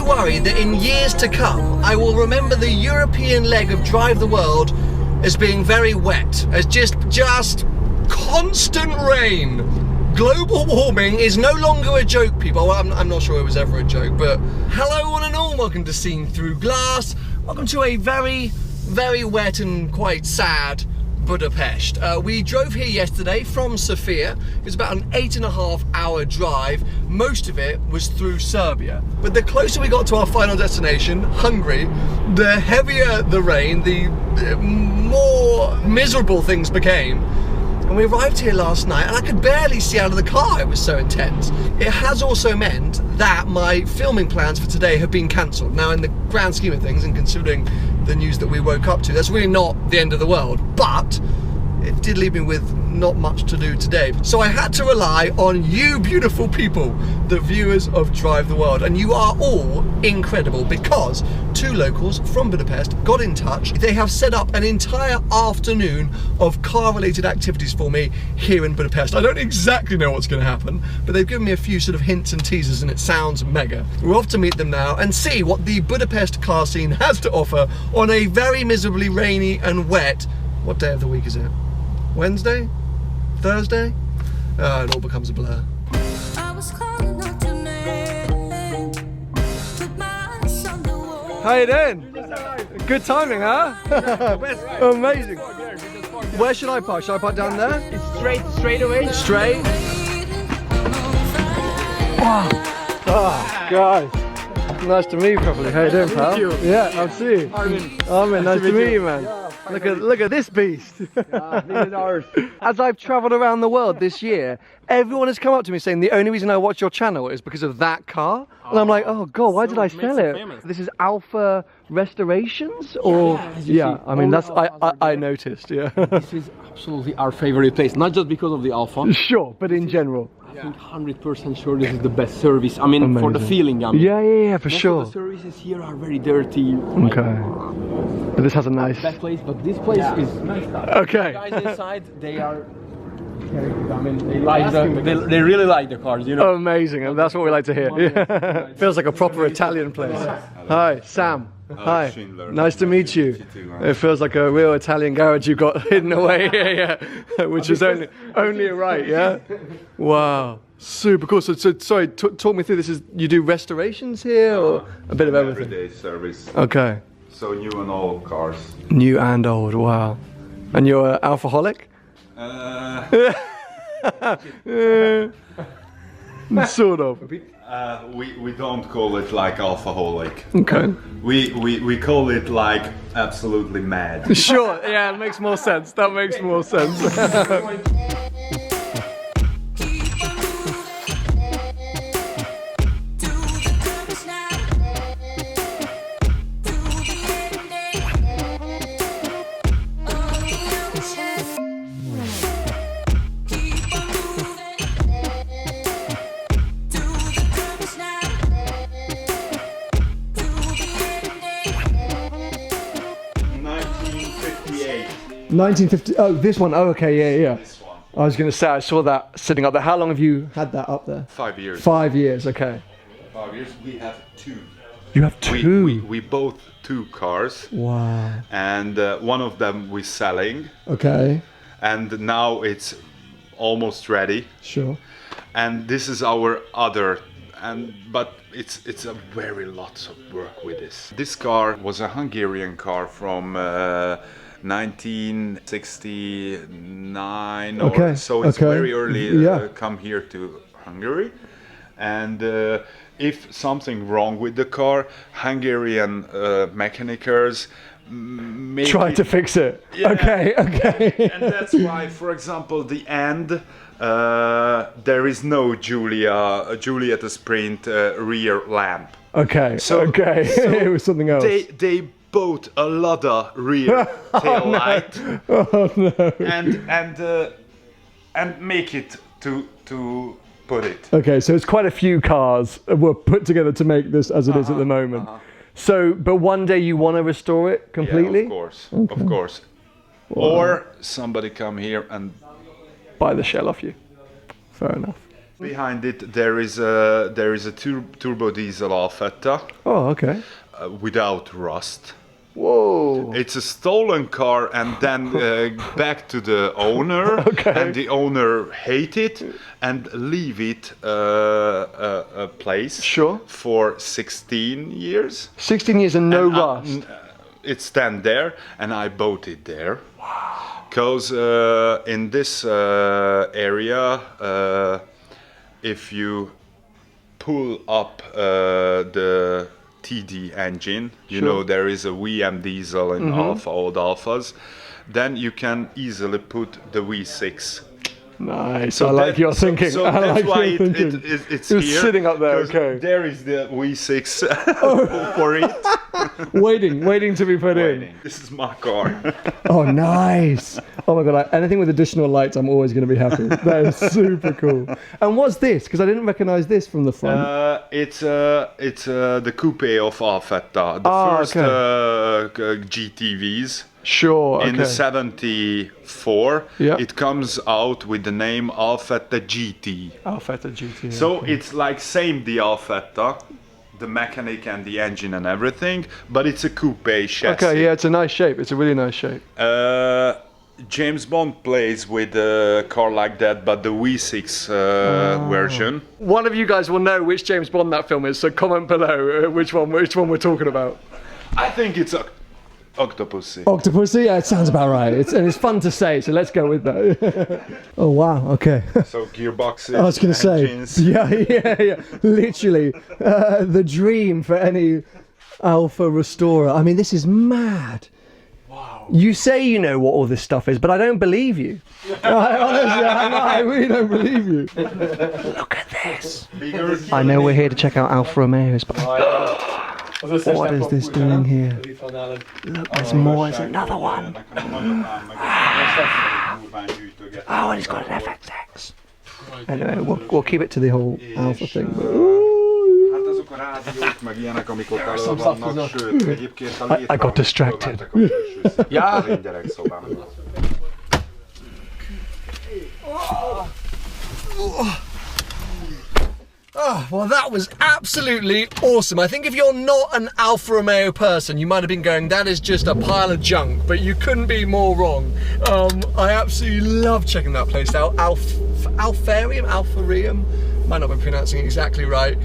worry that in years to come, I will remember the European leg of Drive the World as being very wet, as just constant rain. Global warming is no longer a joke, people. Well, I'm not sure it was ever a joke, but hello one and all, welcome to Seen Through Glass. Welcome to a very, very wet and quite sad Budapest. We drove here yesterday from Sofia. It was about an 8.5-hour drive. Most of it was through Serbia. But the closer we got to our final destination, Hungary, the heavier the rain, the more miserable things became. And we arrived here last night and I could barely see out of the car, it was so intense. It has also meant that my filming plans for today have been cancelled. Now in the grand scheme of things, and considering the news that we woke up to, that's really not the end of the world, but it did leave me with not much to do today. So I had to rely on you beautiful people, the viewers of Drive the World, and you are all incredible because two locals from Budapest got in touch. They have set up an entire afternoon of car-related activities for me here in Budapest. I don't exactly know what's going to happen, but they've given me a few sort of hints and teasers and it sounds mega. We're off to meet them now and see what the Budapest car scene has to offer on a very miserably rainy and wet, what day of the week is it? Wednesday? Thursday? It all becomes a blur. How you doing? Good timing, huh? Amazing. Where should I park? Should I park down there? It's straight away. Straight? Oh, guys. Nice to meet you properly. How you doing, pal? Thank you. Yeah, I'll see you. Armin, nice to meet you, man. Look at this beast. This is ours. As I've travelled around the world this year, everyone has come up to me saying the only reason I watch your channel is because of that car. And I'm like, oh god, why did I sell it? This is Alfa Restorations? Or yeah, I mean that's I noticed, yeah. This is absolutely our favorite place, not just because of the Alfa. Sure, but in general. I think 100% sure this is the best service. I mean, for the feeling. I mean, yeah, for most sure. of the services here are very dirty. Okay. But this has a nice. That place, but this place is nice. Okay. The guys inside, they are. I mean, they like they really like the cars, you know. Amazing, and that's what we like to hear. Yeah. Feels like a proper Italian place. Hi, Sam. Hi, nice to meet you. It feels like a real Italian garage you got hidden away here, yeah. Which is only right, yeah. Wow, super cool. So sorry, talk me through this. Is you do restorations here, or a bit of everything? Everyday service. Okay. So new and old cars. New and old. Wow. And you're an alcoholic? Sort of. We don't call it like alcoholic. Okay. We call it like absolutely mad. Sure, yeah, it makes more sense. That makes more sense. Oh, this one. Oh, okay, yeah. This one. I was going to say, I saw that sitting up there. How long have you had that up there? 5 years. 5 years, okay. 5 years. We have two. You have two? We bought two cars. Wow. And one of them we're selling. Okay. And now it's almost ready. Sure. And this is our other. But it's a very lots of work with this. This car was a Hungarian car from 1969 okay. or so. It's very early come here to Hungary, and if something wrong with the car, Hungarian mechanicers try to fix it. Yeah. Okay. And that's why, for example, the end there is no Juliet Sprint rear lamp. Okay. So it was something else. They bought a lot of rear tail light. Oh no! And make it to put it. Okay, so it's quite a few cars were put together to make this as it is at the moment. So, but one day you want to restore it completely? Yeah, of course. Wow. Or somebody come here and buy the shell off you. Fair enough. Behind it, there is a turbo diesel Alfetta. Oh, okay. Without rust. Whoa! It's a stolen car and then back to the owner, and the owner hate it and leave it a place for 16 years. 16 years and no rust. It's stand there, and I bought it there. Wow! Because in this area, if you pull up the TD engine, you know there is a VM diesel in old Alfas, then you can easily put the V6. Nice. So I like your thinking. So I that's like why your thinking. it's here. It's sitting up there. Okay. There is the V6 for it. waiting to be put in. This is my car. Oh, nice. Oh my god! Anything with additional lights, I'm always going to be happy. That is super cool. And what's this? Because I didn't recognise this from the front. It's the coupe of Alfetta, the first GTVs. Sure. In the 74, it comes out with the name Alfetta GT. Alfetta GT. So it's like same the Alfetta, the mechanic and the engine and everything, but it's a coupe chassis. Okay, yeah, it's a nice shape. It's a really nice shape. James Bond plays with a car like that, but the V6 version. One of you guys will know which James Bond that film is, so comment below which one we're talking about. I think it's Octopussy. Octopussy? Yeah, it sounds about right. And it's fun to say, so let's go with that. Oh, wow, okay. So gearboxes, I was going to say, yeah. Literally, the dream for any Alfa restorer. I mean, this is mad. Wow. You say you know what all this stuff is, but I don't believe you. Honestly, I really don't believe you. Look at this. I know we're here to check out Alfa Romeos, but... What is this doing here? Look, there's more, there's another one. Oh, and it's got an FXX. Anyway, we'll keep it to the whole Alfa thing. I got distracted. Oh, well, that was absolutely awesome. I think if you're not an Alfa Romeo person, you might have been going, that is just a pile of junk, but you couldn't be more wrong. I absolutely love checking that place out. Alfarium, might not be pronouncing it exactly right,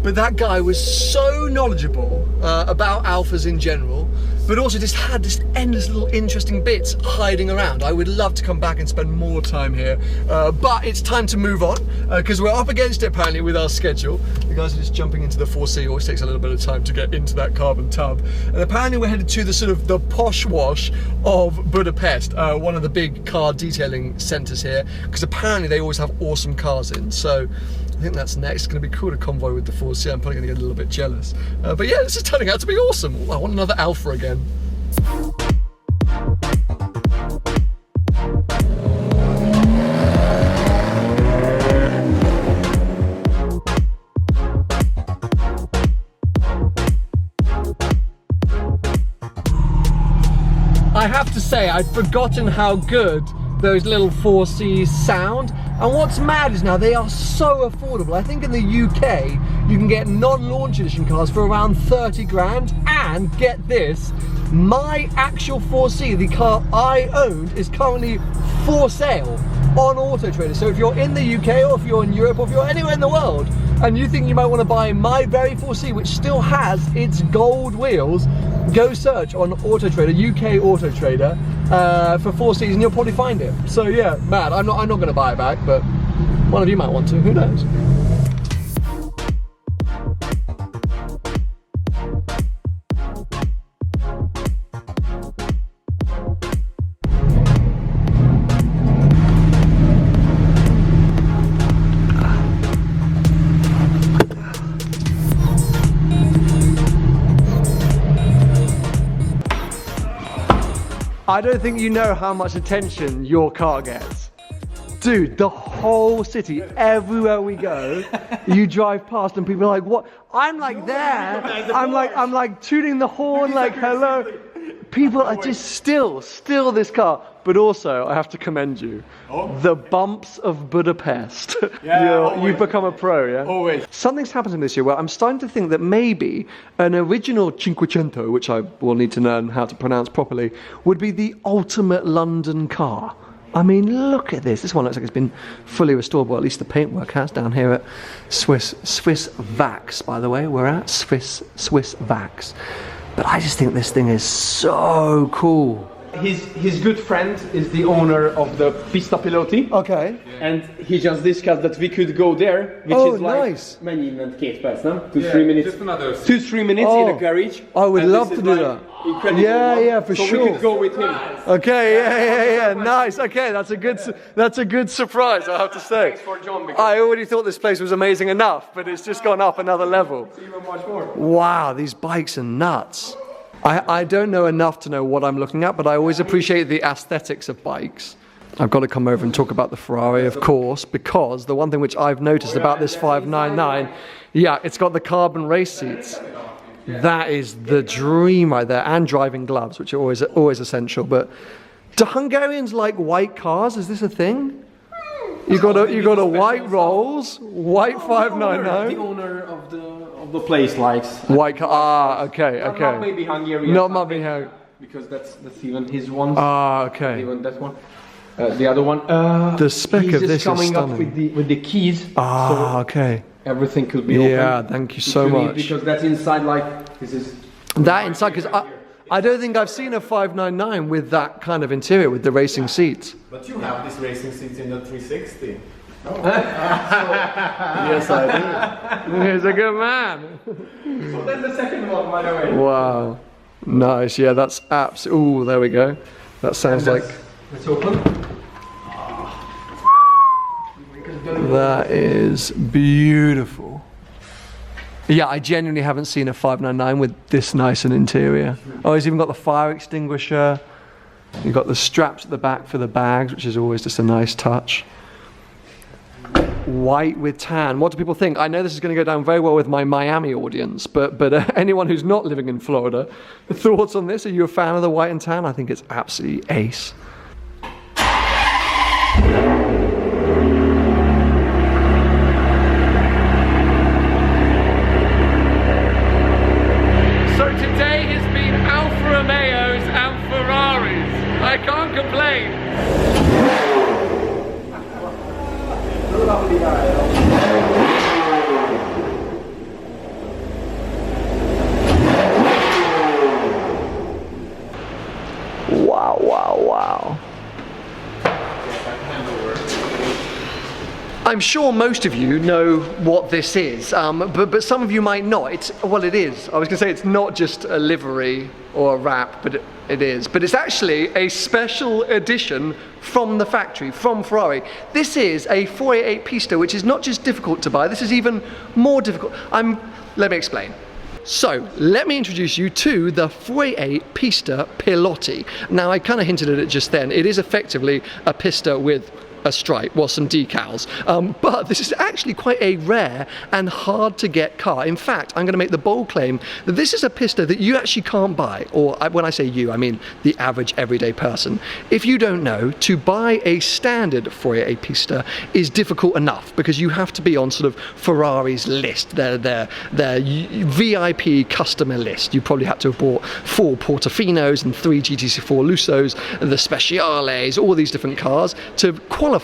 but that guy was so knowledgeable about Alfas in general, but also just had this endless little interesting bits hiding around. I would love to come back and spend more time here, but it's time to move on because we're up against it apparently with our schedule. The guys are just jumping into the 4C. It always takes a little bit of time to get into that carbon tub. And apparently we're headed to the sort of the posh wash of Budapest, one of the big car detailing centres here, because apparently they always have awesome cars in. So I think that's next. It's going to be cool to convoy with the 4C. I'm probably going to get a little bit jealous. But yeah, this is turning out to be awesome. I want another Alfa again. I have to say, I'd forgotten how good those little 4Cs sound. And what's mad is now they are so affordable. I think in the UK you can get non-launch edition cars for around 30 grand, and get this, my actual 4C, the car I owned, is currently for sale on Auto Trader. So if you're in the UK, or if you're in Europe, or if you're anywhere in the world and you think you might want to buy my very 4C, which still has its gold wheels, go search on Auto Trader, UK Auto Trader, for 4Cs, and you'll probably find it. So yeah, mad. I'm not going to buy it back, but one of you might want to. Who knows? I don't think you know how much attention your car gets. Dude, the whole city, everywhere we go, you drive past and people are like, what? I'm like there. I'm like tooting the horn, like hello. People are just still this car but also I have to commend you. The bumps of Budapest. You've become a pro, yeah? Always. Something's happened to me this year where I'm starting to think that maybe an original Cinquecento, which I will need to learn how to pronounce properly, would be the ultimate London car. I mean, look at this. This one looks like it's been fully restored, well, at least the paintwork has, down here at SwissVax, by the way. We're at SwissVax. But I just think this thing is so cool. His good friend is the owner of the Pista Piloti. Okay. And he just discussed that we could go there, which is like nice. Many minutes, 2-3 minutes. Just another 2-3 minutes in a garage. I would And love this to is do like that. Incredible. Yeah, for so sure. we could go with him. Okay, yeah, nice. Okay, that's a good surprise, I have to say. Thanks for John. I already thought this place was amazing enough, but it's just gone up another level. Even much more. Wow, these bikes are nuts. I don't know enough to know what I'm looking at, but I always appreciate the aesthetics of bikes. I've got to come over and talk about the Ferrari, of course, because the one thing which I've noticed about this 599, yeah, it's got the carbon race seats. That is the dream right there, and driving gloves, which are always essential. But do Hungarians like white cars? Is this a thing? You got a white Rolls, white 599. The owner of the place likes White car. Ah, okay. Not maybe Hungarian. Not maybe Hungarian. Because that's even his one. Ah, okay. Even that one. The other one. The spec of this is coming up stunning. with the keys. Ah, so okay. everything could be open. Yeah, thank you so much. Because that's inside, like, this is... That inside, because I don't think I've seen a 599 with that kind of interior, with the racing seats. But you have these racing seats in the 360. Yes, I do. He's a good man. So that's the second one, by the way. Wow. Nice, yeah, that's absolutely... Ooh, there we go. That sounds like... Let's open. That is beautiful. Yeah, I genuinely haven't seen a 599 with this nice an interior. Oh, he's even got the fire extinguisher. You've got the straps at the back for the bags, which is always just a nice touch. White with tan. What do people think? I know this is going to go down very well with my Miami audience, but anyone who's not living in Florida, thoughts on this? Are you a fan of the white and tan? I think it's absolutely ace. So today has been Alfa Romeos and Ferraris. I can't complain. Wow, wow, wow. I'm sure most of you know what this is, but some of you might not. Well, it is. I was going to say it's not just a livery or a wrap, but it is. But it's actually a special edition from the factory, from Ferrari. This is a 488 Pista, which is not just difficult to buy, this is even more difficult. Let me explain. So, let me introduce you to the 488 Pista Piloti. Now, I kind of hinted at it just then. It is effectively a Pista with a stripe, well, some decals. But this is actually quite a rare and hard to get car. In fact, I'm going to make the bold claim that this is a Pista that you actually can't buy, or when I say you, I mean the average everyday person. If you don't know, to buy a standard 488 Pista is difficult enough because you have to be on sort of Ferrari's list, their VIP customer list. You probably had to have bought 4 Portofinos and 3 GTC4 Lusos, the Speciales, all these different cars to qualify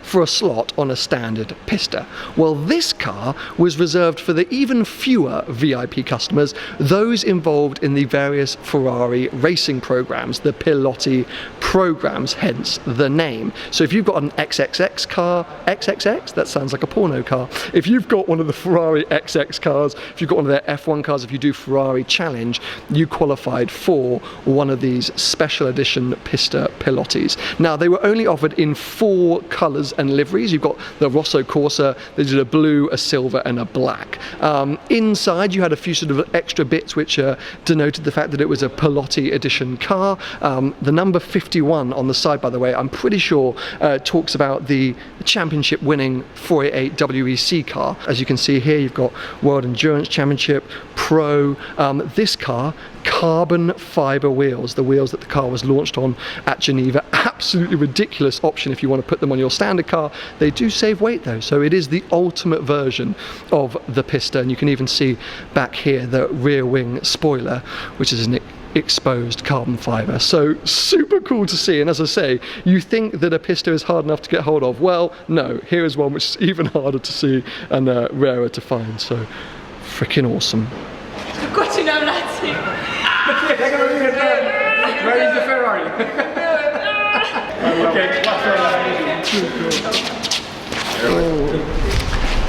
for a slot on a standard Pista. Well, this car was reserved for the even fewer VIP customers, those involved in the various Ferrari racing programs, the Piloti programs, hence the name. So if you've got an XXX car, XXX, that sounds like a porno car. If you've got one of the Ferrari XX cars, if you've got one of their F1 cars, if you do Ferrari Challenge, you qualified for one of these special edition Pista Pilotis. Now, they were only offered in 4 colours and liveries. You've got the Bᴜᴜᴜ, they did a blue, a silver and a black. Inside you had a few sort of extra bits which denoted the fact that it was a Piloti edition car. The number 51 on the side, by the way, I'm pretty sure talks about the championship winning 488 WEC car. As you can see here, you've got World Endurance Championship, Pro. This car, carbon fiber wheels, the wheels that the car was launched on at Geneva. Absolutely ridiculous option if you want to put them on your standard car. They do save weight though, so it is the ultimate version of the Pista. And you can even see back here the rear wing spoiler, which is an exposed carbon fiber. So super cool to see. And as I say, you think that a Pista is hard enough to get hold of. Well, no, here is one which is even harder to see and rarer to find. So freaking awesome. Where is the Ferrari?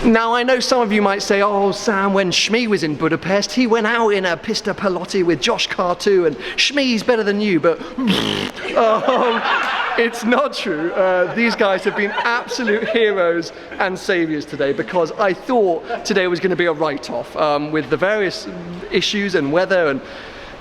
Now I know some of you might say, oh Sam, when Shmee was in Budapest, he went out in a Pista Piloti with Josh Carr too, and Shmee's better than you, but it's not true. These guys have been absolute heroes and saviours today, because I thought today was going to be a write-off with the various issues and weather and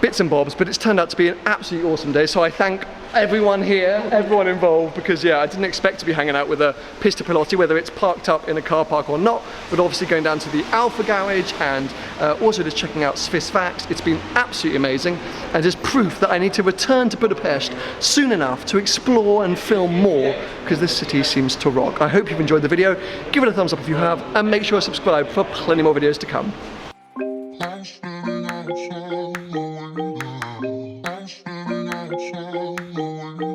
bits and bobs, but it's turned out to be an absolutely awesome day. So I thank everyone here, everyone involved, because yeah, I didn't expect to be hanging out with a Pista Piloti, whether it's parked up in a car park or not, but obviously going down to the Alfa garage and also just checking out SwissVax. It's been absolutely amazing, and just proof that I need to return to Budapest soon enough to explore and film more, because this city seems to rock. I hope you've enjoyed the video. Give it a thumbs up if you have, and make sure to subscribe for plenty more videos to come. I'm